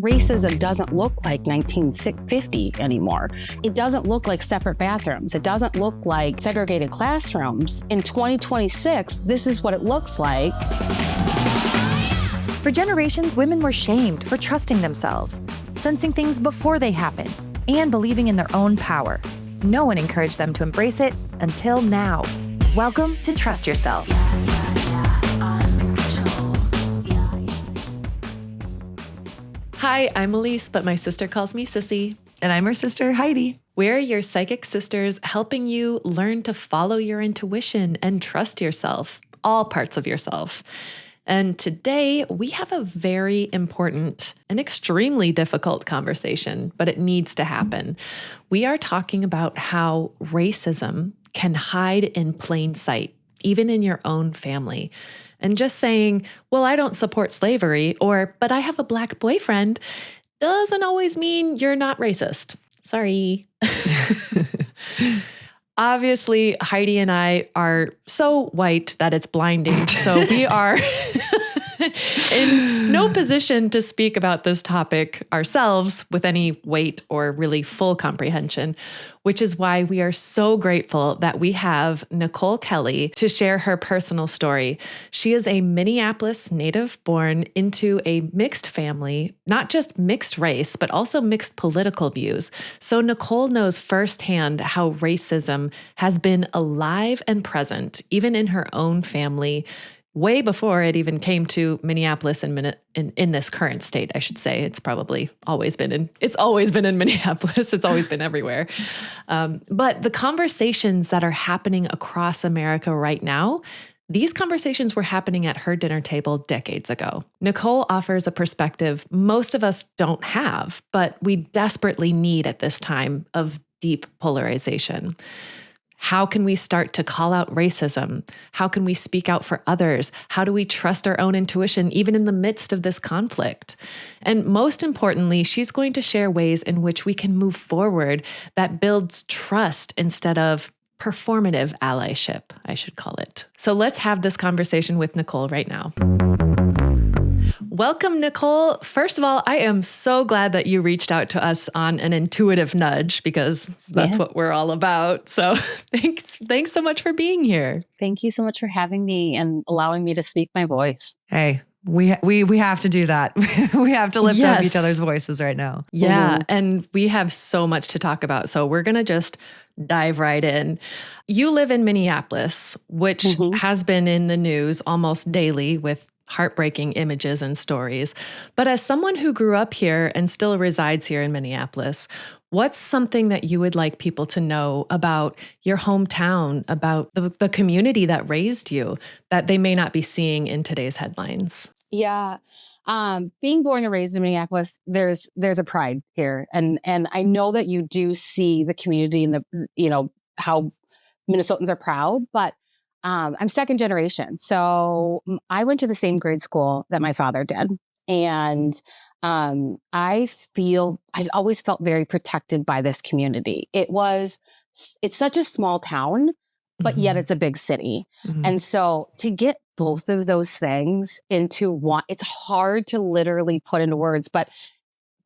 racism doesn't look like 1950 anymore. It doesn't look like separate bathrooms. It doesn't look like segregated classrooms. In 2026, this is what it looks like. For generations, women were shamed for trusting themselves, sensing things before they happen, and believing in their own power. No one encouraged them to embrace it until now. Welcome to Trust Yourself. Hi, I'm Elise, but my sister calls me Sissy. And I'm her sister, Heidi. We're your psychic sisters helping you learn to follow your intuition and trust yourself, all parts of yourself. And today we have a very important and extremely difficult conversation, but it needs to happen. We are talking about how racism can hide in plain sight, even in your own family. And just saying, well, I don't support slavery, or, but I have a Black boyfriend, doesn't always mean you're not racist. Sorry. Obviously, Heidi and I are so white that it's blinding. So we are in no position to speak about this topic ourselves with any weight or really full comprehension, which is why we are so grateful that we have Nicole Kelley to share her personal story. She is a Minneapolis native born into a mixed family, not just mixed race, but also mixed political views. So Nicole knows firsthand how racism has been alive and present, even in her own family, way before it even came to Minneapolis and in this current state, I should say. It's probably always been in Minneapolis. It's always been everywhere. But the conversations that are happening across America right now, these conversations were happening at her dinner table decades ago. Nicole offers a perspective most of us don't have, but we desperately need at this time of deep polarization. How can we start to call out racism? How can we speak out for others? How do we trust our own intuition, even in the midst of this conflict? And most importantly, she's going to share ways in which we can move forward that builds trust instead of performative allyship, I should call it. So let's have this conversation with Nicole right now. Welcome, Nicole. First of all, I am so glad that you reached out to us on an intuitive nudge because that's what we're all about. So thanks so much for being here. Thank you so much for having me and allowing me to speak my voice. Hey, we have to do that. We have to lift up each other's voices right now. Yeah, and we have so much to talk about. So we're going to just dive right in. You live in Minneapolis, which has been in the news almost daily with heartbreaking images and stories. But as someone who grew up here and still resides here in Minneapolis, what's something that you would like people to know about your hometown, about the community that raised you, that they may not be seeing in today's headlines? Yeah. Being born and raised in Minneapolis, there's a pride here. And I know that you do see the community and how Minnesotans are proud, but I'm second generation. So I went to the same grade school that my father did. And I've always felt very protected by this community. It's such a small town, but yet it's a big city. And so to get both of those things into one, it's hard to literally put into words, but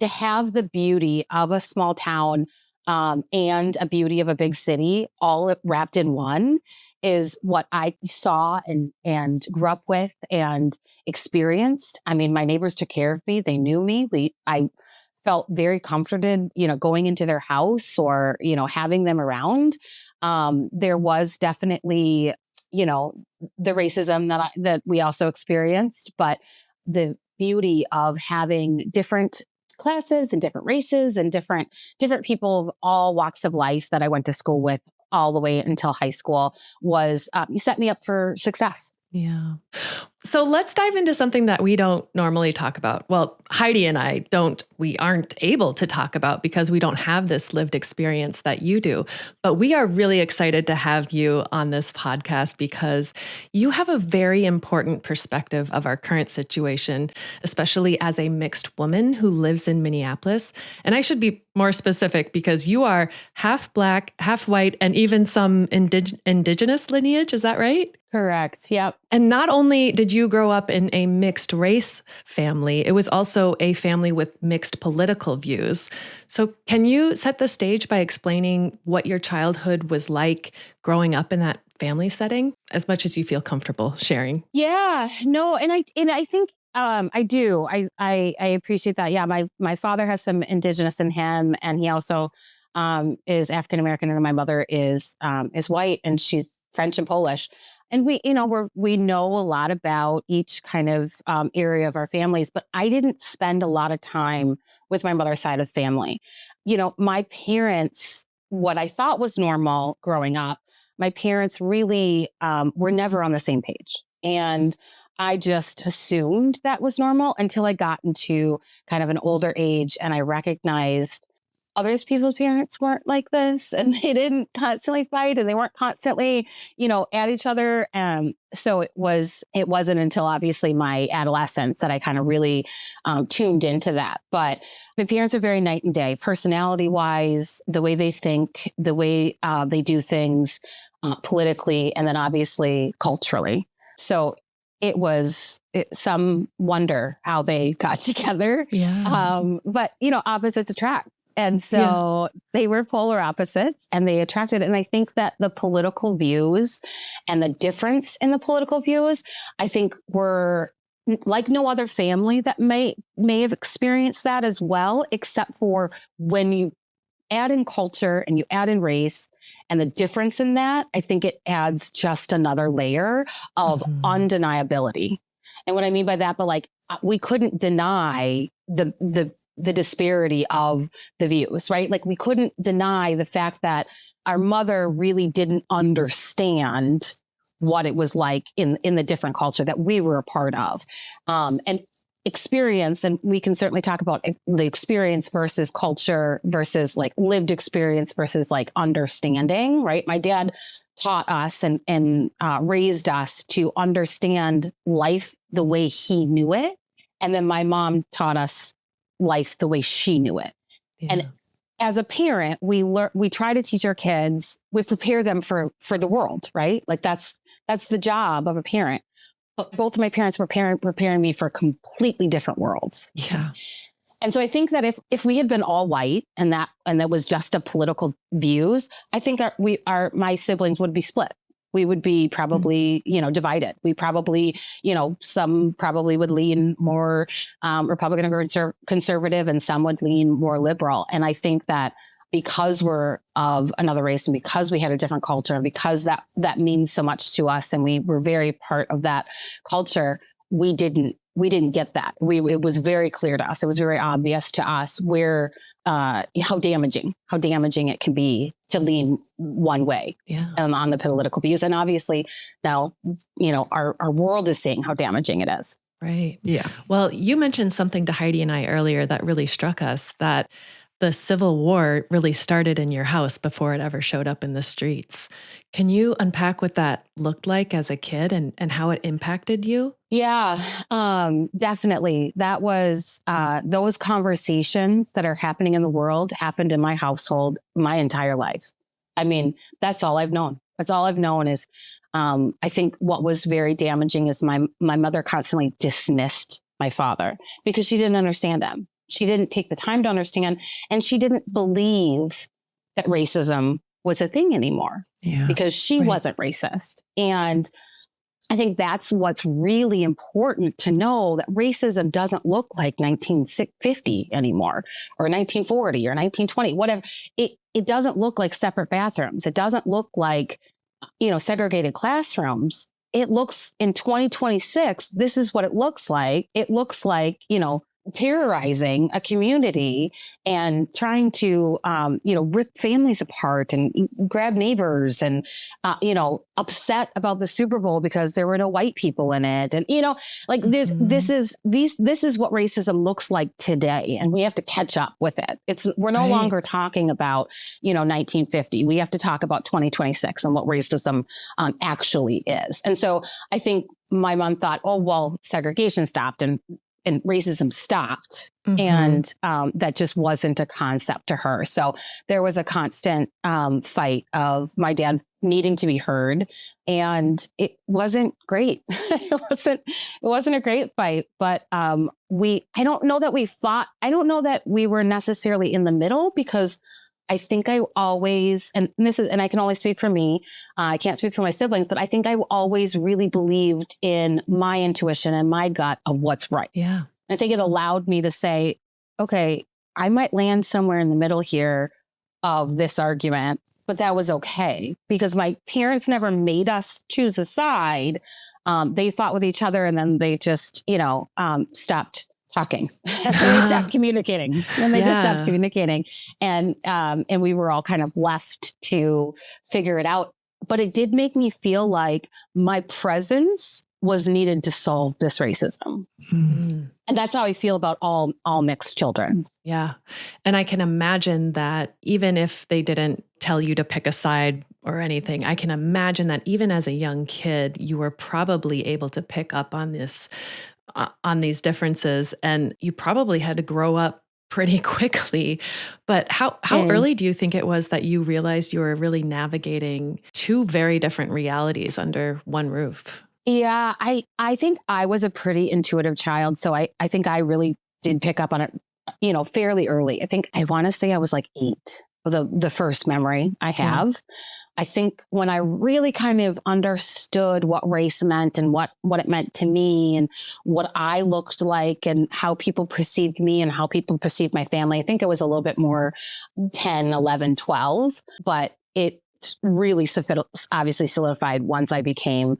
to have the beauty of a small town and a beauty of a big city all wrapped in one is what I saw and grew up with and experienced. I mean, my neighbors took care of me. They knew me. I felt very comforted, going into their house or, having them around. There was definitely, the racism that we also experienced, but the beauty of having different classes and different races and different people of all walks of life that I went to school with all the way until high school was you set me up for success. Yeah. So let's dive into something that we don't normally talk about. Well, Heidi and I we aren't able to talk about because we don't have this lived experience that you do. But we are really excited to have you on this podcast because you have a very important perspective of our current situation, especially as a mixed woman who lives in Minneapolis. And I should be more specific because you are half Black, half white, and even some indigenous lineage. Is that right? Correct. Yep. And not only did you grow up in a mixed race family, it was also a family with mixed political views. So can you set the stage by explaining what your childhood was like growing up in that family setting, as much as you feel comfortable sharing? Yeah, no, and I think I do. I appreciate that. Yeah, my father has some indigenous in him, and he also is African American, and my mother is white, and she's French and Polish. And we know a lot about each kind of area of our families, but I didn't spend a lot of time with my mother's side of family. My parents, what I thought was normal growing up, my parents really were never on the same page. And I just assumed that was normal until I got into kind of an older age and I recognized other people's parents weren't like this, and they didn't constantly fight, and they weren't constantly, at each other. So it wasn't until obviously my adolescence that I kind of really tuned into that. But my parents are very night and day, personality wise, the way they think, the way they do things politically, and then obviously culturally. So some wonder how they got together. Yeah. But opposites attract. And so they were polar opposites and they attracted. And I think that the political views and the difference in the political views, I think were like no other family that may have experienced that as well, except for when you add in culture and you add in race and the difference in that, I think it adds just another layer of undeniability. And what I mean by that, but like we couldn't deny the disparity of the views, right? Like we couldn't deny the fact that our mother really didn't understand what it was like in the different culture that we were a part of. And experience, and we can certainly talk about the experience versus culture versus like lived experience versus like understanding, right? My dad taught us and raised us to understand life the way he knew it. And then my mom taught us life the way she knew it. Yeah. And as a parent, we try to teach our kids, we prepare them for the world, right? Like that's the job of a parent. But both of my parents were preparing me for completely different worlds. Yeah. And so I think that if we had been all white and that was just a political views, I think my siblings would be split. We would be probably, divided. We probably, some probably would lean more Republican or conservative, and some would lean more liberal. And I think that because we're of another race and because we had a different culture and because that means so much to us and we were very part of that culture, we didn't get that. It was very clear to us. It was very obvious to us where how damaging it can be to lean one way on the political views. And obviously now, our world is seeing how damaging it is. Right. Yeah. Well, you mentioned something to Heidi and I earlier that really struck us, that the Civil War really started in your house before it ever showed up in the streets. Can you unpack what that looked like as a kid and how it impacted you? Yeah, definitely. That was those conversations that are happening in the world happened in my household my entire life. I mean, that's all I've known. That's all I've known is I think what was very damaging is my mother constantly dismissed my father because she didn't understand him. She didn't take the time to understand, and she didn't believe that racism was a thing anymore because she wasn't racist. And I think that's what's really important to know, that racism doesn't look like 1950 anymore or 1940 or 1920, whatever. It doesn't look like separate bathrooms. It doesn't look like, segregated classrooms. It looks in 2026, this is what it looks like. It looks like, terrorizing a community and trying to, rip families apart and grab neighbors and, upset about the Super Bowl because there were no white people in it. And, this is what racism looks like today. And we have to catch up with it. We're no longer talking about, 1950. We have to talk about 2026 and what racism actually is. And so I think my mom thought, oh, well, segregation stopped and racism stopped. And that just wasn't a concept to her. So there was a constant fight of my dad, needing to be heard. And it wasn't great. It wasn't a great fight, but I don't know that we fought. I don't know that we were necessarily in the middle, because I think I always, and I can only speak for me. I can't speak for my siblings, but I think I always really believed in my intuition and my gut of what's right. Yeah. I think it allowed me to say, okay, I might land somewhere in the middle here of this argument, but that was okay, because my parents never made us choose a side. They fought with each other, and then they just, stopped talking. They stopped communicating, and they just stopped communicating. And we were all kind of left to figure it out. But it did make me feel like my presence was needed to solve this racism. Mm-hmm. And that's how I feel about all mixed children. Yeah. And I can imagine that even if they didn't tell you to pick a side or anything, I can imagine that even as a young kid, you were probably able to pick up on these differences, and you probably had to grow up pretty quickly. But how early do you think it was that you realized you were really navigating two very different realities under one roof? Yeah, I think I was a pretty intuitive child. So I think I really did pick up on it, fairly early. I want to say I was like 8, the first memory I have. Yeah. I think when I really kind of understood what race meant and what it meant to me and what I looked like and how people perceived me and how people perceived my family, I think it was a little bit more 10, 11, 12, but it really obviously solidified once I became,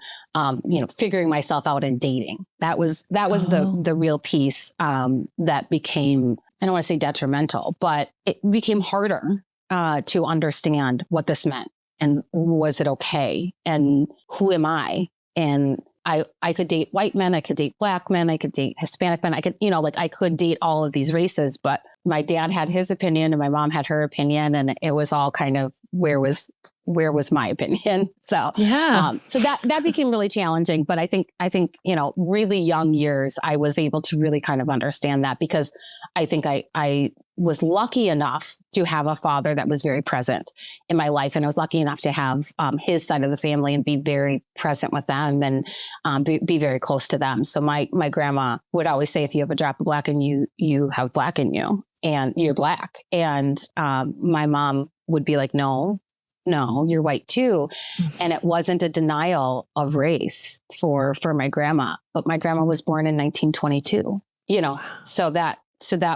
figuring myself out and dating. That was the real piece that became, I don't want to say detrimental, but it became harder to understand what this meant. And was it okay? And who am I? And I could date white men, I could date black men, I could date Hispanic men, I could date all of these races, but my dad had his opinion and my mom had her opinion, and it was all kind of where was my opinion? So so that became really challenging. But I think really young years, I was able to really kind of understand that, because I think I was lucky enough to have a father that was very present in my life. And I was lucky enough to have his side of the family and be very present with them and be very close to them. So my grandma would always say, if you have a drop of black in you, you have black in you and you're black. And my mom would be like, no, you're white too. Mm-hmm. And it wasn't a denial of race for my grandma, but my grandma was born in 1922, so that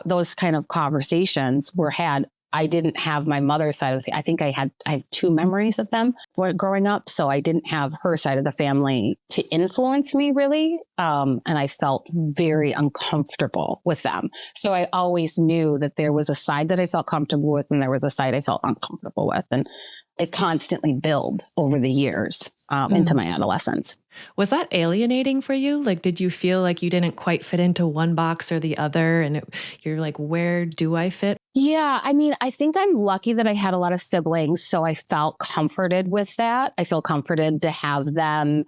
those kind of conversations were had. I didn't have my mother's side of the, I think I have 2 memories of them growing up. So I didn't have her side of the family to influence me really. And I felt very uncomfortable with them. So I always knew that there was a side that I felt comfortable with and there was a side I felt uncomfortable with. And it constantly built over the years into my adolescence. Was that alienating for you? Like, did you feel like you didn't quite fit into one box or the other? And you're like, where do I fit? Yeah. I mean, I think I'm lucky that I had a lot of siblings. So I felt comforted with that. I feel comforted to have them.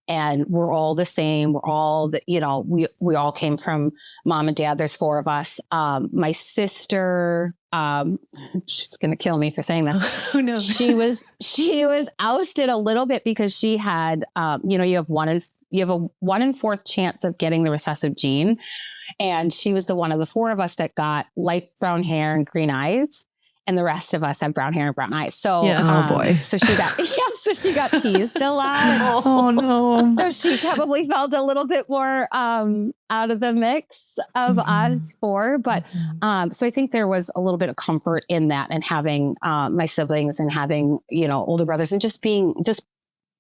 And we're all the same. We're all, we all came from mom and dad. There's 4 of us. My sister, she's going to kill me for saying this. Oh no. She was ousted a little bit because she had, you have a 1 in 4 chance of getting the recessive gene. And she was the one of the 4 of us that got light brown hair and green eyes. And the rest of us have brown hair and brown eyes. So, oh boy. So she got teased a lot. Oh no. So she probably felt a little bit more out of the mix of us 4. But so I think there was a little bit of comfort in that, and having my siblings and having, older brothers, and just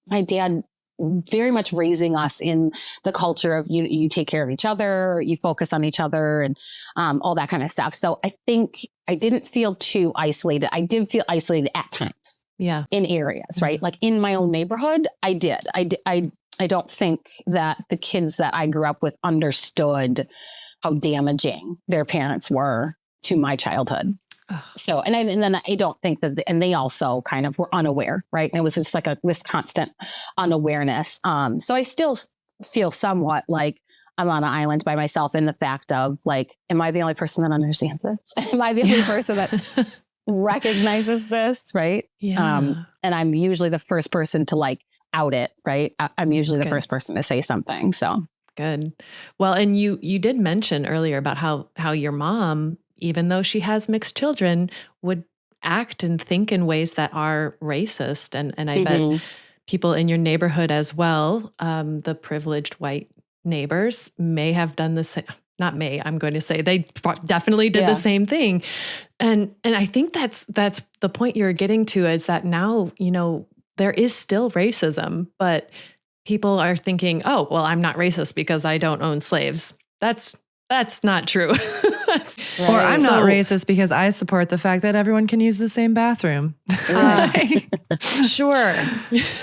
my dad very much raising us in the culture of you take care of each other, you focus on each other, and all that kind of stuff. So I think I didn't feel too isolated. I did feel isolated at times. Yeah. In areas, right? Like in my own neighborhood, I did. I don't think that the kids that I grew up with understood how damaging their parents were to my childhood. So, and then I don't think that, and they also kind of were unaware, right? And it was just like this constant unawareness. So I still feel somewhat like I'm on an island by myself in the fact of like, am I the only person that understands this? Am I the only person that recognizes this, right? Yeah. And I'm usually the first person to like out it, right? I'm usually the first person to say something. So good. Well, and you did mention earlier about how your mom, even though she has mixed children, would act and think in ways that are racist. And I bet people in your neighborhood as well, the privileged white neighbors may have done the same. Not may, I'm going to say they definitely did the same thing. And I think that's the point you're getting to, is that now, there is still racism, but people are thinking, oh, well, I'm not racist because I don't own slaves. That's not true. Or I'm not racist because I support the fact that everyone can use the same bathroom. Sure.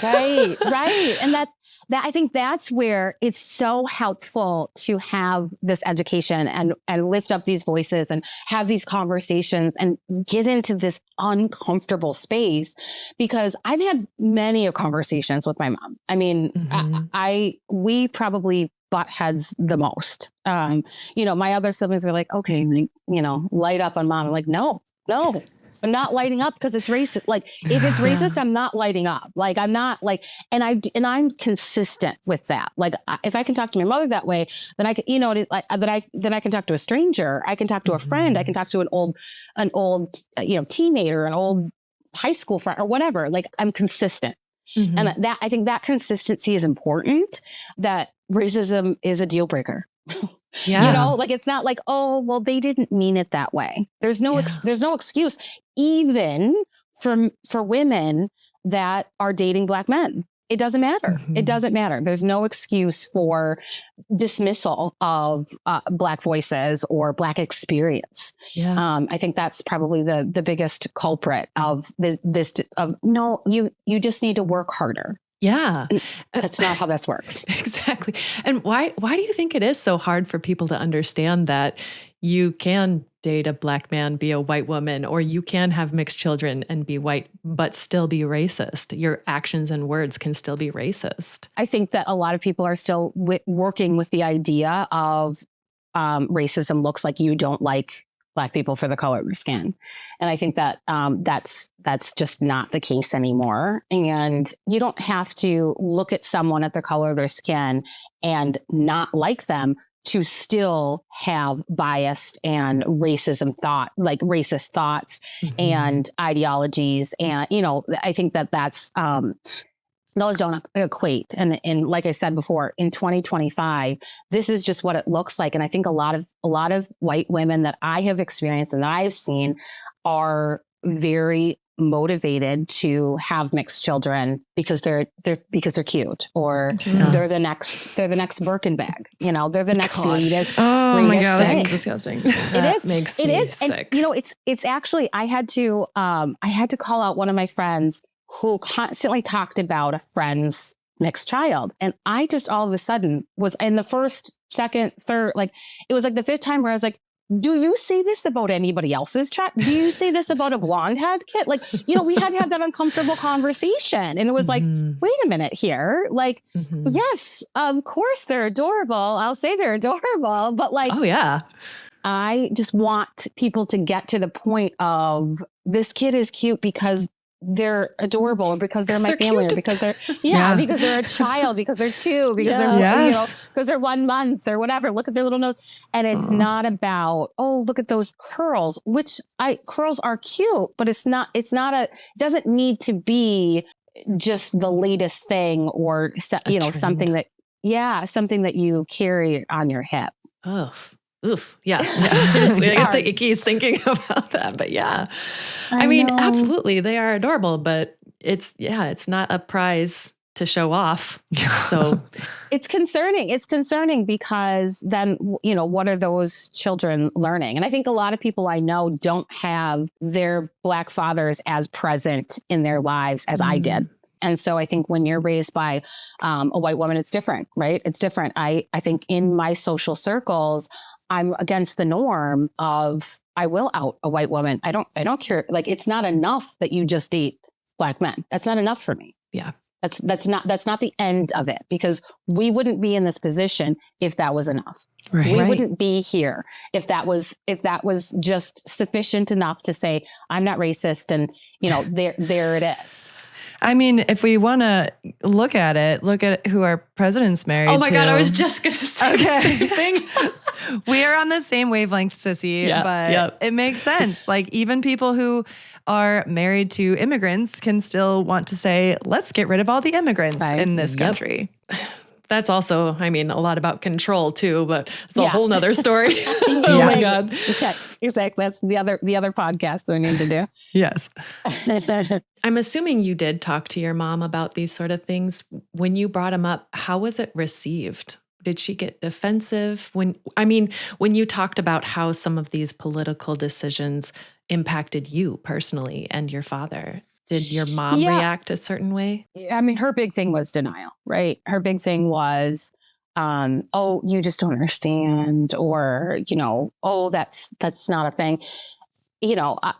Right. And that I think that's where it's so helpful to have this education and lift up these voices and have these conversations and get into this uncomfortable space, because I've had many conversations with my mom. I mean, we probably butt heads the most. My other siblings were like, okay, like, light up on mom. I'm like, no, I'm not lighting up because it's racist. Like, if it's racist, I'm not lighting up. Like, I'm not like, and I'm consistent with that. Like, if I can talk to my mother that way, then I can, then I can talk to a stranger. I can talk to a friend. I can talk to an old, teenager, an old high school friend, or whatever. Like, I'm consistent. And that, I think that consistency is important. That racism is a deal breaker. Yeah. Like, it's not like, oh, well, they didn't mean it that way. There's no excuse, even for women that are dating Black men. It doesn't matter. It doesn't matter. There's no excuse for dismissal of Black voices or Black experience. Yeah. I think that's probably the biggest culprit of this. No, you just need to work harder. Yeah. That's not how this works. Exactly. And why do you think it is so hard for people to understand that you can date a Black man, be a white woman, or you can have mixed children and be white, but still be racist? Your actions and words can still be racist. I think that a lot of people are still working with the idea of racism looks like you don't like Black people for the color of their skin. And I think that that's just not the case anymore. And you don't have to look at someone at the color of their skin and not like them to still have biased and racist thoughts and ideologies. And, I think that's, those don't equate. And like I said before, in 2025, this is just what it looks like. And I think a lot of white women that I have experienced and that I've seen are very motivated to have mixed children because they're cute, or they're the next Birkin bag. They're the next latest. Oh my God, that's disgusting. It makes me sick. And, it's actually, I had to call out one of my friends who constantly talked about a friend's mixed child. And I just all of a sudden was in the first, second, third, like it was like the fifth time where I was like, do you say this about anybody else's child? Do you say this about a blonde head kid? Like, we had to have that uncomfortable conversation. And it was like, wait a minute here. Like, yes, of course they're adorable. I'll say they're adorable, but like, oh yeah. I just want people to get to the point of this kid is cute because they're adorable, or because they're my family, or because they're because they're a child, because they're two, because they're because they're 1 month or whatever. Look at their little nose. And it's not about, oh, look at those curls, which curls are cute, but it doesn't need to be just the latest thing, or something that you carry on your hip. Oh. Oof, yeah. I get the ickies thinking about that, but yeah. I mean, absolutely, they are adorable, but it's not a prize to show off. So it's concerning. It's concerning because then, what are those children learning? And I think a lot of people I know don't have their Black fathers as present in their lives as I did. And so I think when you're raised by a white woman, it's different, right? It's different. I think in my social circles, I'm against the norm of I will out a white woman. I don't care. Like, it's not enough that you just date Black men. That's not enough for me. Yeah. That's not the end of it, because we wouldn't be in this position if that was enough. Right. We wouldn't be here if that was just sufficient enough to say, I'm not racist. And, there it is. I mean, if we want to look at who our president's married to. Oh my God, I was just going to say the same thing. We are on the same wavelength, sissy, but it makes sense. Like, even people who are married to immigrants can still want to say, let's get rid of all the immigrants in this country. That's also, a lot about control too, but it's a whole nother story. Oh my God. Exactly. That's the other podcast we need to do. Yes. I'm assuming you did talk to your mom about these sort of things. When you brought them up, how was it received? Did she get defensive? When you talked about how some of these political decisions impacted you personally and your father, did your mom react a certain way? Her big thing was denial, right? Her big thing was, oh, you just don't understand, or, oh, that's not a thing.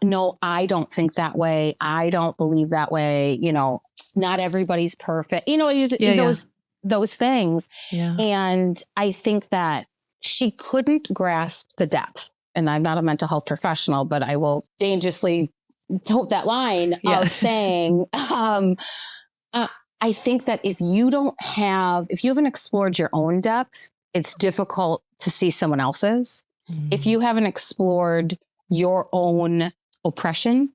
No, I don't think that way. I don't believe that way. Not everybody's perfect. Those things. Yeah. And I think that she couldn't grasp the depth. And I'm not a mental health professional, but I will dangerously tote that line of saying, I think that if you haven't explored your own depth, it's difficult to see someone else's. Mm-hmm. If you haven't explored your own oppression,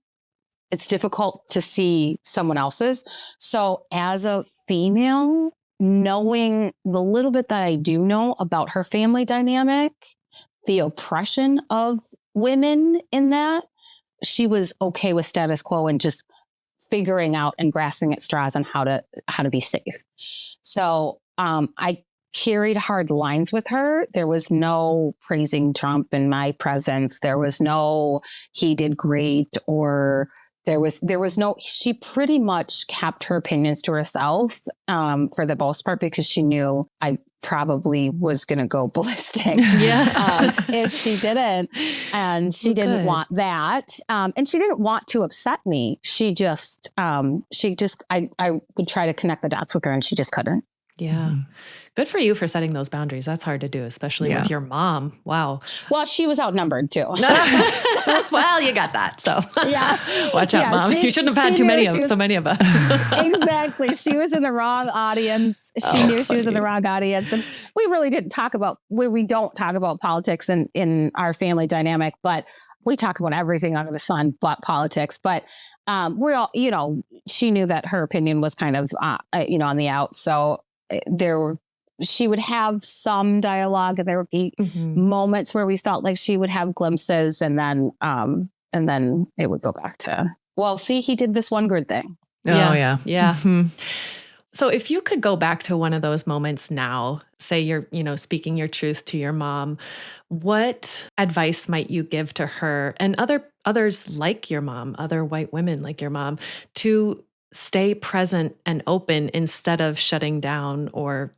it's difficult to see someone else's. So as a female, knowing the little bit that I do know about her family dynamic, the oppression of women in that, she was okay with status quo and just figuring out and grasping at straws on how to be safe. So I carried hard lines with her. There was no praising Trump in my presence. There was no, he did great, or there was no, she pretty much kept her opinions to herself for the most part, because she knew I probably was going to go ballistic if she didn't. And she didn't want that. And she didn't want to upset me. I would try to connect the dots with her, and she just couldn't. Yeah. Mm-hmm. Good for you for setting those boundaries. That's hard to do, especially with your mom. Wow. Well, she was outnumbered too. Well, you got that. So watch out, Mom. You shouldn't have had so many of us. Exactly. She was in the wrong audience. She knew she was in the wrong audience. And we really didn't talk about, we don't talk about politics in our family dynamic, but we talk about everything under the sun but politics. But we're all, she knew that her opinion was kind of, on the out. So she would have some dialogue, and there would be moments where we felt like she would have glimpses, and then it would go back to, well, see, he did this one good thing. Oh, yeah. Mm-hmm. So if you could go back to one of those moments now, say you're, speaking your truth to your mom, what advice might you give to her and others like your mom, other white women like your mom, to stay present and open instead of shutting down or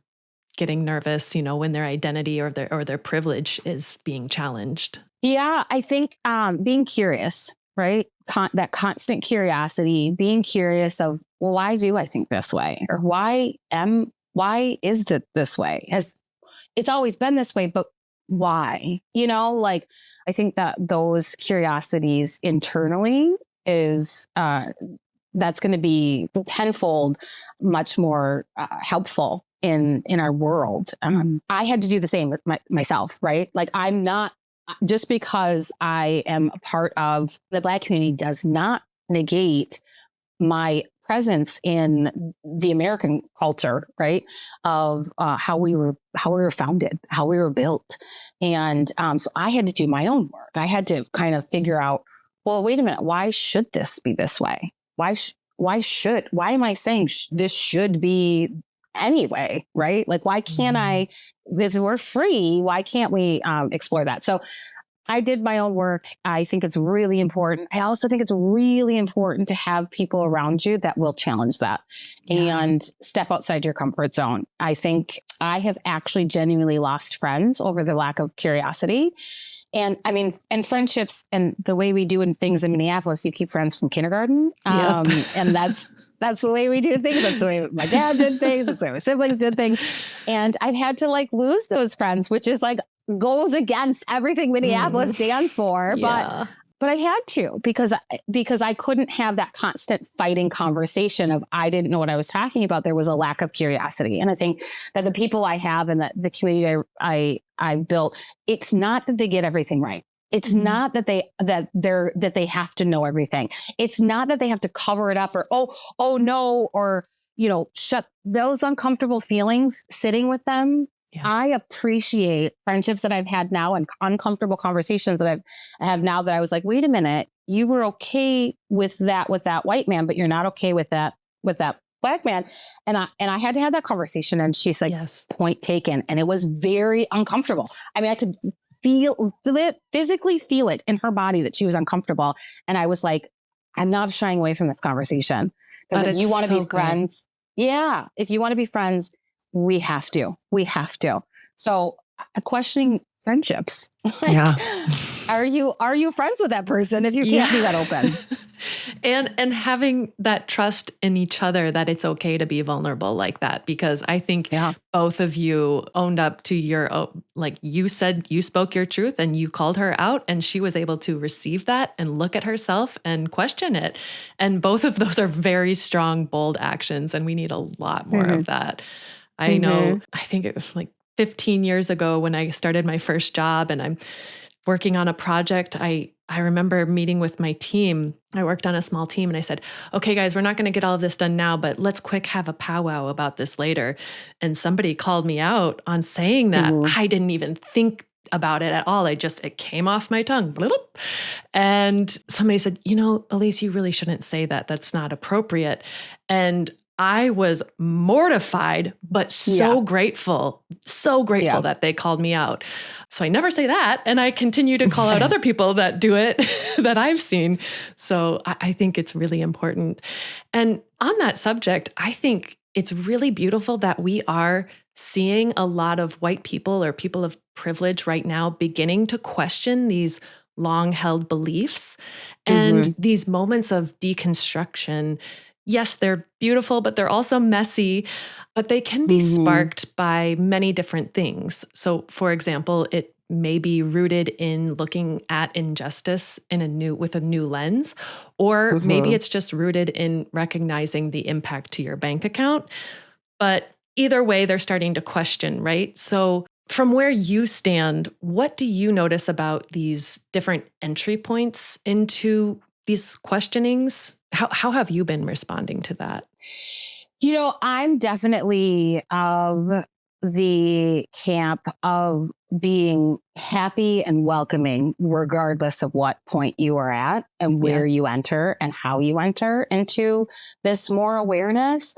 getting nervous, when their identity or their privilege is being challenged? Yeah, I think being curious, right? That constant curiosity, being curious of, well, why do I think this way? Or why is it this way? It's always been this way, but why? I think that those curiosities internally is, that's going to be tenfold much more helpful in our world. I had to do the same with myself, right? Like, I'm not, just because I am a part of the Black community does not negate my presence in the American culture, right? Of how we were founded, how we were built. And so I had to do my own work. I had to kind of figure out, well, wait a minute, why should this be this way? Why am I saying this should be anyway, right? Like, why can't I, if we're free, why can't we explore that? So I did my own work. I think it's really important. I also think it's really important to have people around you that will challenge that and step outside your comfort zone. I think I have actually genuinely lost friends over the lack of curiosity. And and friendships, and the way we do things in Minneapolis, you keep friends from kindergarten. And That's the way we do things. That's the way my dad did things. That's the way my siblings did things. And I've had to like lose those friends, which is like goes against everything Minneapolis stands for. Yeah. But I had to because I couldn't have that constant fighting conversation of I didn't know what I was talking about. There was a lack of curiosity. And I think that the people I have and the community I've built, it's not that they get everything right. It's not that they have to know everything. It's not that they have to cover it up or, oh no, or, shut those uncomfortable feelings sitting with them. Yeah. I appreciate friendships that I've had now and uncomfortable conversations that I have now that I was like, wait a minute, you were okay with that white man, but you're not okay with that black man. And I had to have that conversation. And she's like, yes. Point taken. And it was very uncomfortable. I mean, I could physically feel it in her body that she was uncomfortable. And I was like, I'm not shying away from this conversation. Because if you want to be friends, if you want to be friends, we have to. So questioning friendships. Are you friends with that person if you can't be that open? And having that trust in each other that it's okay to be vulnerable like that, because I think both of you owned up to your, like you said, you spoke your truth and you called her out and she was able to receive that and look at herself and question it. And both of those are very strong, bold actions. And we need a lot more of that. I know, I think it was like 15 years ago when I started my first job and I'm working on a project, I remember meeting with my team. I worked on a small team and I said, okay, guys, we're not going to get all of this done now, but let's quick have a powwow about this later. And somebody called me out on saying that. I didn't even think about it at all. It came off my tongue. And somebody said, Elise, you really shouldn't say that. That's not appropriate. And I was mortified, but so grateful that they called me out. So I never say that. And I continue to call out other people that do it that I've seen. So I think it's really important. And on that subject, I think it's really beautiful that we are seeing a lot of white people or people of privilege right now beginning to question these long-held beliefs and these moments of deconstruction. Yes, they're beautiful, but they're also messy, but they can be sparked by many different things. So, for example, it may be rooted in looking at injustice with a new lens, or maybe it's just rooted in recognizing the impact to your bank account. But either way, they're starting to question, right? So from where you stand, what do you notice about these different entry points into these questionings? How have you been responding to that? I'm definitely of the camp of being happy and welcoming, regardless of what point you are at and where you enter and how you enter into this more awareness.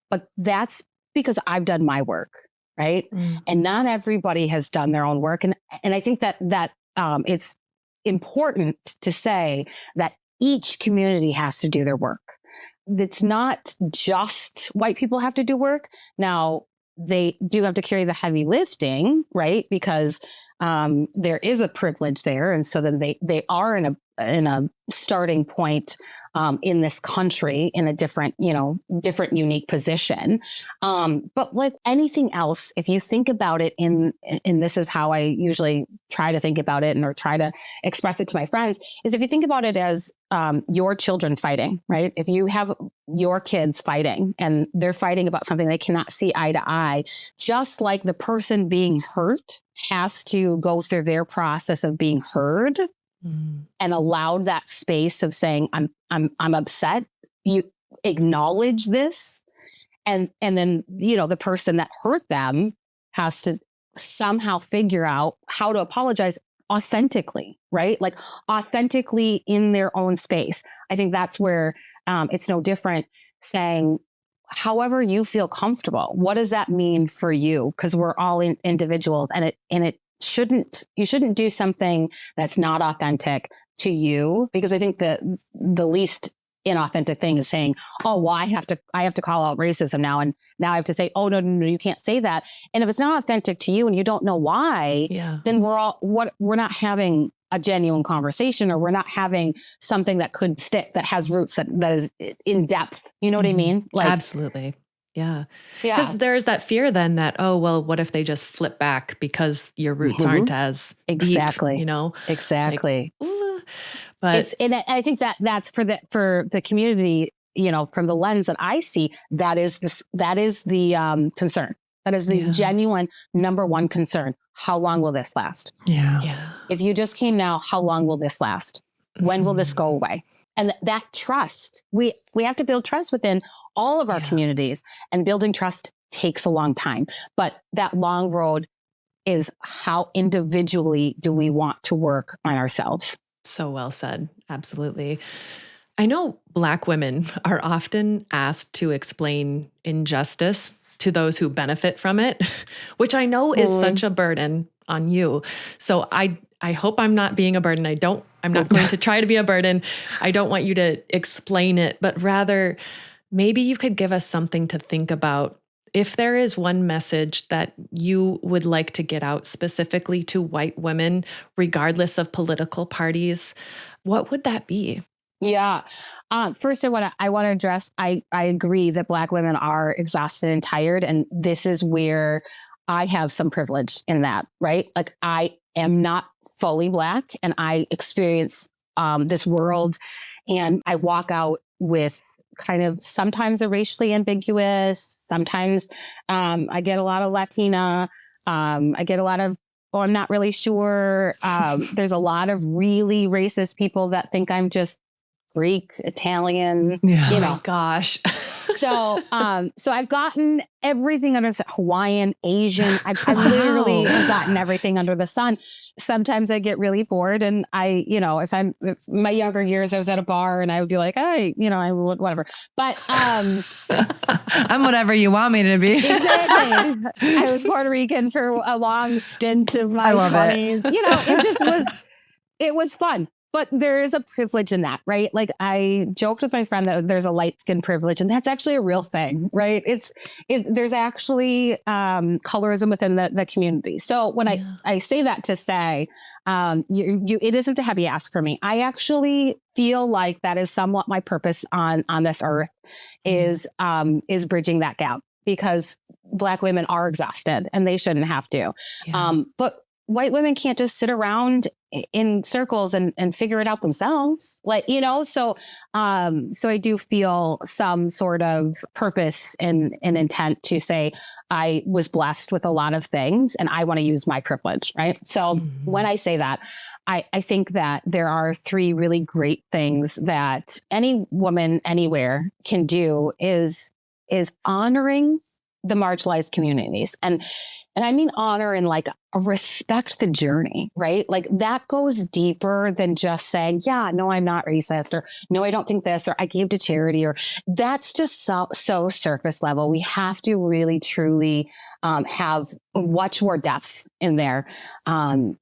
But that's because I've done my work, right? And not everybody has done their own work. And I think that it's important to say that each community has to do their work. It's not just white people have to do work. Now, they do have to carry the heavy lifting, right? Because there is a privilege there. And so then they are in a starting point in this country in a different unique position. But like anything else, if you think about it and this is how I usually try to think about it or try to express it to my friends, is if you think about it as your children fighting, right? If you have your kids fighting and they're fighting about something they cannot see eye to eye, just like the person being hurt has to go through their process of being heard and allowed that space of saying, I'm upset. You acknowledge this. And then, the person that hurt them has to somehow figure out how to apologize authentically, right? Like authentically in their own space. I think that's where it's no different saying, however you feel comfortable, what does that mean for you? Because we're all individuals and you shouldn't do something that's not authentic to you, because I think that the least inauthentic thing is saying, oh, well, I have to call out racism now. And now I have to say, oh, no, you can't say that. And if it's not authentic to you and you don't know why, then we're not having a genuine conversation, or we're not having something that could stick, that has roots, that is in depth. You know what I mean? Like, absolutely. Yeah. Because there's that fear then that, oh, well, what if they just flip back because your roots aren't as exactly deep, you know? Exactly. Like, but and I think that's for the community, you know, from the lens that I see, that is the concern. That is the genuine number one concern. How long will this last? Yeah. If you just came now, how long will this last? When will this go away? And that trust, we have to build trust within all of our communities, and building trust takes a long time. But that long road is how individually do we want to work on ourselves? So well said. Absolutely. I know Black women are often asked to explain injustice to those who benefit from it, which I know is such a burden on you. So I hope I'm not being a burden. I'm not going to try to be a burden. I don't want you to explain it, but rather maybe you could give us something to think about. If there is one message that you would like to get out specifically to white women, regardless of political parties, what would that be? Yeah. First, I want to address, I agree that Black women are exhausted and tired. And this is where I have some privilege in that, right? Like, I am not fully Black, and I experience this world, and I walk out with kind of sometimes a racially ambiguous, sometimes I get a lot of Latina, I get a lot of, oh, I'm not really sure. There's a lot of really racist people that think I'm just Greek, Italian, you know. Oh, gosh. So I've gotten everything under Hawaiian, Asian. I've literally gotten everything under the sun. Sometimes I get really bored, and if my younger years, I was at a bar and I would be like, hey, I would, whatever. But I'm whatever you want me to be. Exactly. I was Puerto Rican for a long stint of my 20s. It was fun. But there is a privilege in that, right? Like, I joked with my friend that there's a light skin privilege, and that's actually a real thing, right? There's actually colorism within the community. So when I say that to say, it isn't a heavy ask for me. I actually feel like that is somewhat my purpose on this earth, is bridging that gap, because Black women are exhausted and they shouldn't have to. Yeah. But white women can't just sit around in circles and figure it out themselves. So I do feel some sort of purpose and intent to say, I was blessed with a lot of things and I want to use my privilege. Right. So when I say that, I think that there are three really great things that any woman anywhere can do is honoring the marginalized communities. And I mean honor and respect the journey, right? Like, that goes deeper than just saying, yeah, no, I'm not racist, or no, I don't think this, or I gave to charity, or that's just so surface level. We have to really, truly have much more depth in there. And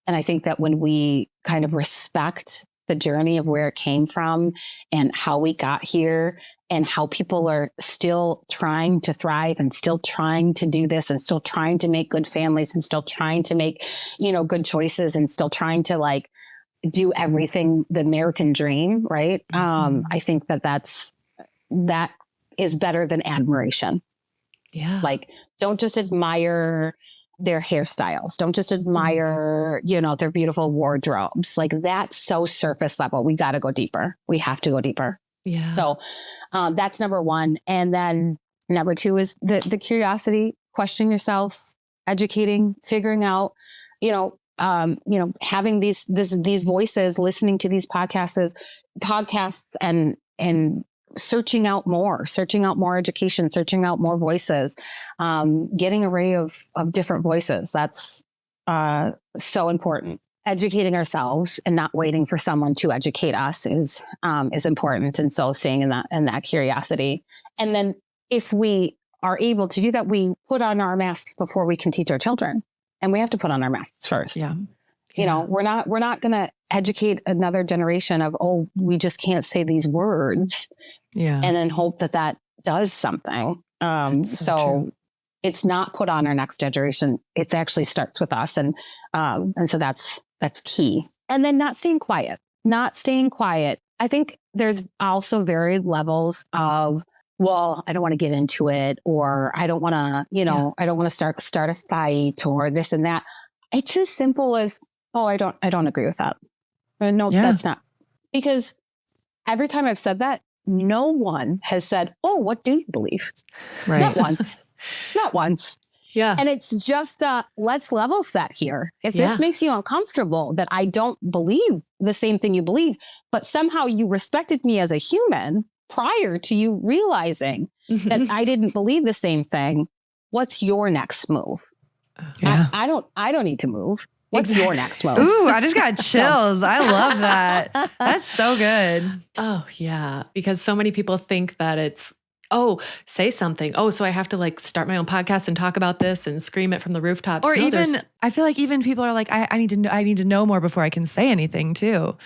I think that when we kind of respect the journey of where it came from and how we got here, and how people are still trying to thrive and still trying to do this and still trying to make good families and still trying to make, good choices and still trying to do everything, the American dream. Right. I think that is better than admiration. Yeah. Don't just admire their hairstyles. Don't just admire, their beautiful wardrobes. That's so surface level. We got to go deeper. We have to go deeper. Yeah. So that's number one. And then number two is the curiosity, questioning yourself, educating, figuring out, having these voices, listening to these podcasts and searching out more education, searching out more voices, getting an array of different voices. That's so important. Educating ourselves and not waiting for someone to educate us is important. And so staying in that curiosity. And then if we are able to do that, we put on our masks before we can teach our children. And we have to put on our masks first. Yeah. We're not going to educate another generation of, oh, we just can't say these words. Yeah. And then hope that does something. So it's not put on our next generation. It actually starts with us. And so that's key. And then not staying quiet. I think there's also varied levels of, well, I don't want to get into it, or I don't want to, I don't want to start a fight or this and that. It's as simple as, oh, I don't agree with that. No, that's not. Because every time I've said that, no one has said, oh, what do you believe? Right. Not once. Yeah. And it's just, let's level set here. If this makes you uncomfortable, that I don't believe the same thing you believe, but somehow you respected me as a human prior to you realizing that I didn't believe the same thing, what's your next move? Yeah. I don't need to move. What's your next move? Ooh, I just got chills. I love that. That's so good. Oh, yeah. Because so many people think that it's, oh, say something. Oh, so I have to like start my own podcast and talk about this and scream it from the rooftops. Or I feel like even people are like, I need to know more before I can say anything too.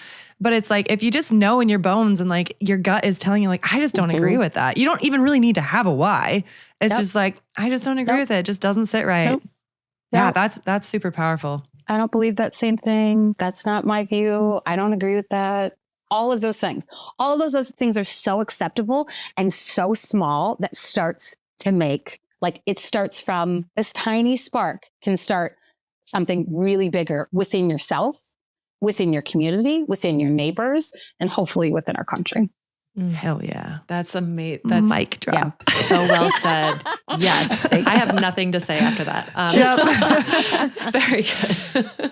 But it's like, if you just know in your bones and like your gut is telling you like, I just don't agree with that. You don't even really need to have a why. It's just like, I just don't agree with it. It just doesn't sit right. Yeah, that's super powerful. I don't believe that same thing. That's not my view. I don't agree with that. All of those things. All of those things are so acceptable and so small that starts to make, like, it starts from this tiny spark can start something really bigger within yourself, within your community, within your neighbors, and hopefully within our country. Hell yeah. That's amazing. That's mic drop. Yeah, so well said. Yes. I have nothing to say after that. Very good.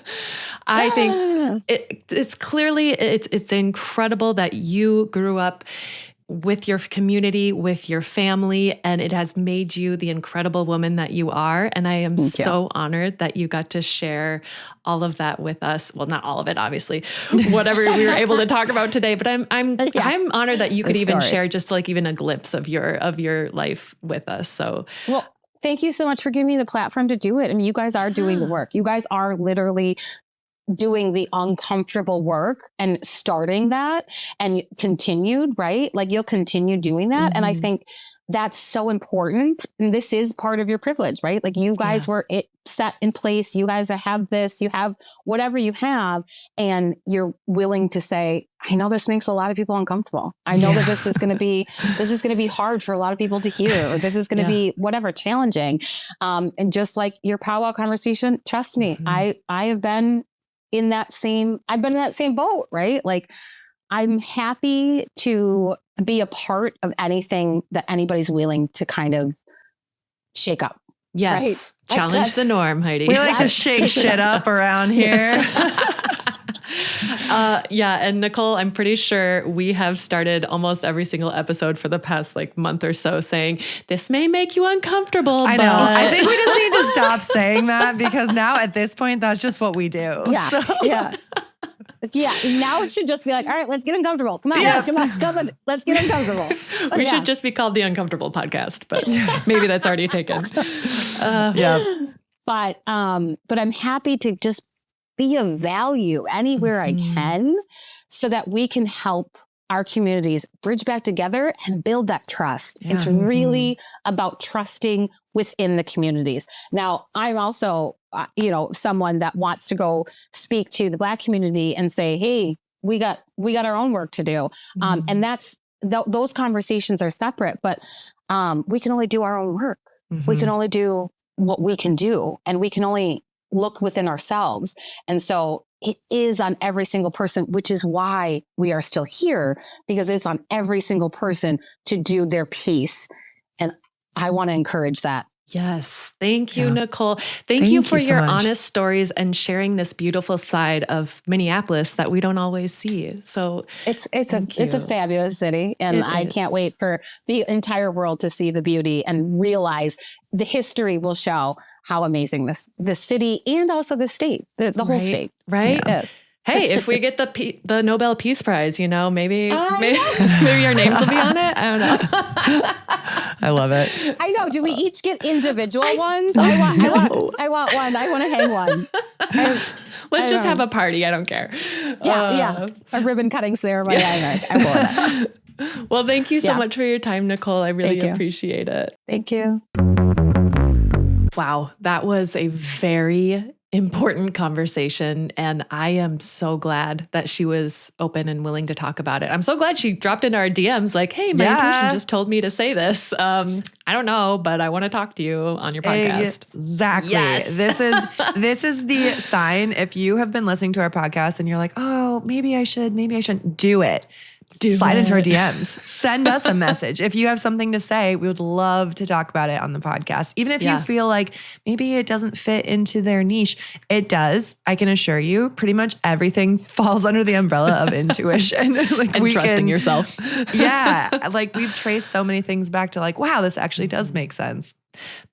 I think it's clearly, it's incredible that you grew up with your community, with your family, and it has made you the incredible woman that you are. And I am so honored that you got to share all of that with us. Well, not all of it, obviously, whatever we were able to talk about today, but I'm honored that you could even share just like even a glimpse of your life with us. So, well, thank you so much for giving me the platform to do it. I mean, you guys are doing the work. You guys are literally doing the uncomfortable work and starting that and continued, right? Like you'll continue doing that. And I think that's so important. And this is part of your privilege, right? Like you guys were set in place. You guys have this, you have whatever you have, and you're willing to say, I know this makes a lot of people uncomfortable. I know that this is going to be hard for a lot of people to hear, or this is going to be whatever, challenging. And just like your powwow conversation, trust me, I've been in that same boat, right? Like I'm happy to be a part of anything that anybody's willing to kind of shake up. Yes. Right? Challenge the norm, Heidi. We like to shake shit up around here. And Nicole, I'm pretty sure we have started almost every single episode for the past like month or so saying, this may make you uncomfortable. I know. I think we just need to stop saying that because now at this point, that's just what we do. Yeah. So. Yeah. Yeah. Now it should just be like, all right, let's get uncomfortable. Come on, let's get uncomfortable. We should just be called the Uncomfortable Podcast, but maybe that's already taken. But I'm happy to just be of value anywhere I can so that we can help our communities bridge back together and build that trust. Yeah. It's really about trusting within the communities. Now, I'm also, someone that wants to go speak to the Black community and say, hey, we got our own work to do. And that's, those conversations are separate, but we can only do our own work. We can only do what we can do, and we can only look within ourselves. And so it is on every single person, which is why we are still here, because it's on every single person to do their piece. And I want to encourage that. Yes. Thank you, Nicole. Thank you for your honest stories and sharing this beautiful side of Minneapolis that we don't always see. So it's a fabulous city. And I can't wait for the entire world to see the beauty and realize the history will show how amazing this city and also the state, the whole state, right? Is. Hey, if we get the Nobel Peace Prize, maybe your names will be on it. I don't know. I love it. I know. Do we each get individual ones? I want one. I want to hang one. Let's just have a party. I don't care. Yeah. A ribbon cutting ceremony. I will. Well, thank you so much for your time, Nicole. I really appreciate it. Thank you. Wow, that was a very important conversation. And I am so glad that she was open and willing to talk about it. I'm so glad she dropped into our DMs like, hey, my intuition just told me to say this. I don't know, but I want to talk to you on your podcast. Exactly. Yes. This is the sign. If you have been listening to our podcast and you're like, oh, maybe I shouldn't, do it. Slide into our DMs. Send us a message. If you have something to say, we would love to talk about it on the podcast. Even if you feel like maybe it doesn't fit into their niche, it does. I can assure you, pretty much everything falls under the umbrella of intuition. Like and trusting yourself. Yeah. Like we've traced so many things back to like, wow, this actually does make sense.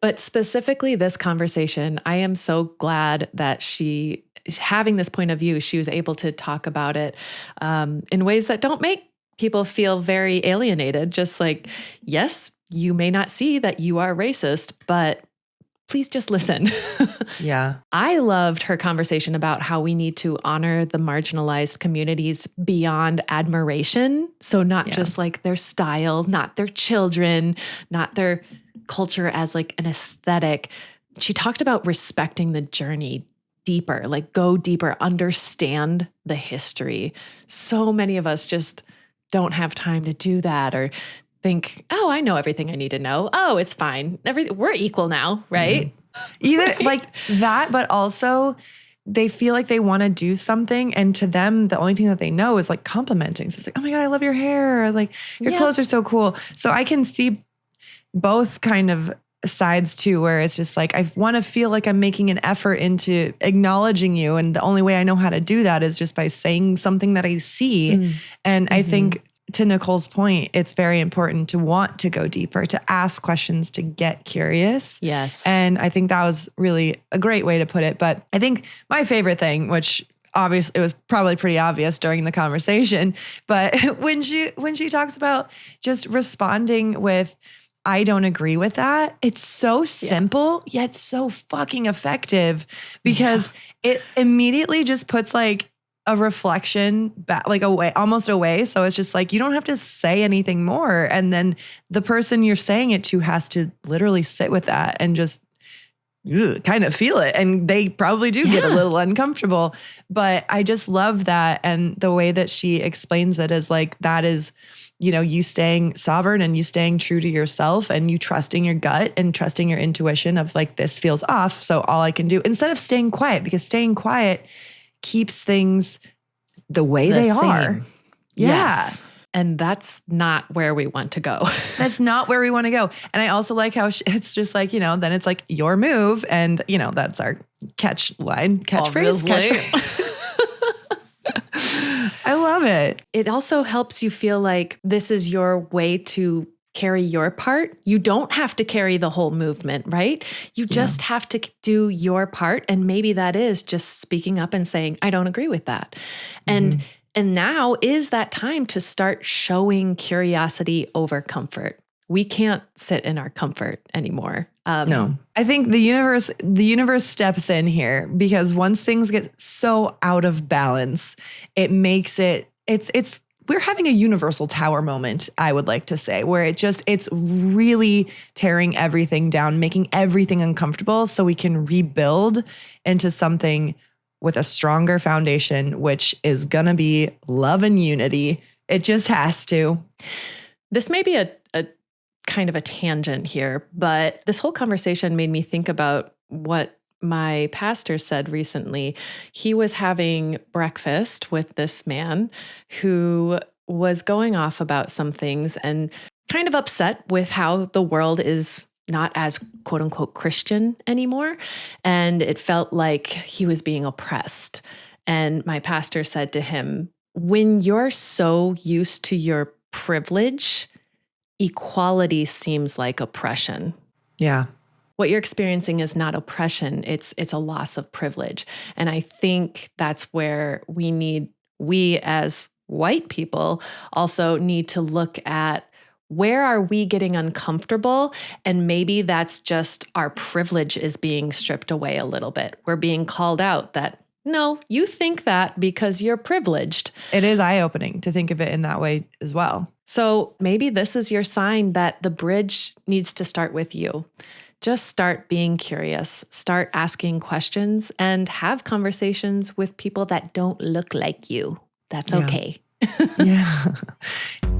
But specifically this conversation, I am so glad that she, having this point of view, she was able to talk about it in ways that don't make people feel very alienated. Just like, yes, you may not see that you are racist, but please just listen. Yeah. I loved her conversation about how we need to honor the marginalized communities beyond admiration. So not just like their style, not their children, not their culture as like an aesthetic. She talked about respecting the journey deeper, like go deeper, understand the history. So many of us just don't have time to do that or think, oh, I know everything I need to know. Oh, it's fine. We're equal now, right? Either like that, but also they feel like they want to do something. And to them, the only thing that they know is like complimenting. So it's like, oh my God, I love your hair. Or like your clothes are so cool. So I can see both kind of sides too, where it's just like, I want to feel like I'm making an effort into acknowledging you. And the only way I know how to do that is just by saying something that I see. And I think to Nicole's point, it's very important to want to go deeper, to ask questions, to get curious. Yes. And I think that was really a great way to put it. But I think my favorite thing, which obviously it was probably pretty obvious during the conversation, but when she talks about just responding with, I don't agree with that. It's so simple, yet so fucking effective because it immediately just puts like a reflection back, like away, almost away. So it's just like, you don't have to say anything more. And then the person you're saying it to has to literally sit with that and just kind of feel it. And they probably do get a little uncomfortable, but I just love that. And the way that she explains it is like, that is, you know, you staying sovereign and you staying true to yourself and you trusting your gut and trusting your intuition of like, this feels off. So all I can do instead of staying quiet, because staying quiet keeps things the way they are. Yeah. Yes. And that's not where we want to go. That's not where we want to go. And I also like how it's just like, you know, then it's like your move. And, you know, that's our catchphrase. I love it. It also helps you feel like this is your way to carry your part. You don't have to carry the whole movement, right? You just have to do your part. And maybe that is just speaking up and saying, I don't agree with that. And now is that time to start showing curiosity over comfort. We can't sit in our comfort anymore. No, I think the universe steps in here because once things get so out of balance, it makes we're having a universal tower moment, I would like to say, where it's really tearing everything down, making everything uncomfortable so we can rebuild into something with a stronger foundation, which is going to be love and unity. It just has to. This may be a kind of a tangent here, but this whole conversation made me think about what my pastor said recently. He was having breakfast with this man who was going off about some things and kind of upset with how the world is not as quote unquote Christian anymore. And it felt like he was being oppressed. And my pastor said to him, when you're so used to your privilege, equality seems like oppression. Yeah. What you're experiencing is not oppression, it's a loss of privilege. And I think that's where we as white people also need to look at where are we getting uncomfortable? And maybe that's just our privilege is being stripped away a little bit. We're being called out that, no, you think that because you're privileged. It is eye-opening to think of it in that way as well. So maybe this is your sign that the bridge needs to start with you. just start being curious, start asking questions, and have conversations with people that don't look like you. That's okay. Yeah.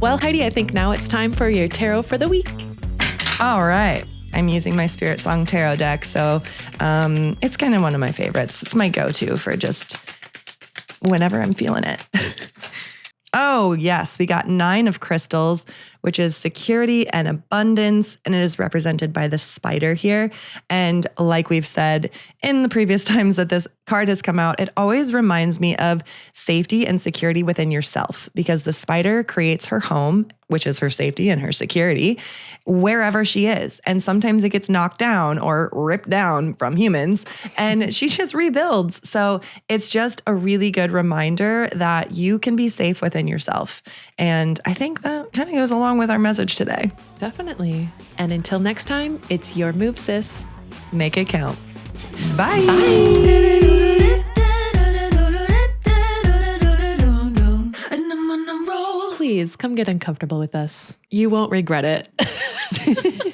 Well, Heidi, I think now it's time for your tarot for the week. All right. I'm using my Spirit Song Tarot deck, so it's kind of one of my favorites. It's my go-to for just whenever I'm feeling it. Oh, yes. We got 9 of crystals, which is security and abundance, and it is represented by the spider here. And like we've said in the previous times that this card has come out, it always reminds me of safety and security within yourself, because the spider creates her home, which is her safety and her security, wherever she is. And sometimes it gets knocked down or ripped down from humans, and she just rebuilds. So it's just a really good reminder that you can be safe within yourself. And I think that kind of goes along with our message today. Definitely. And until next time, it's your move, sis. Make it count. Bye. Please come get uncomfortable with us. You won't regret it.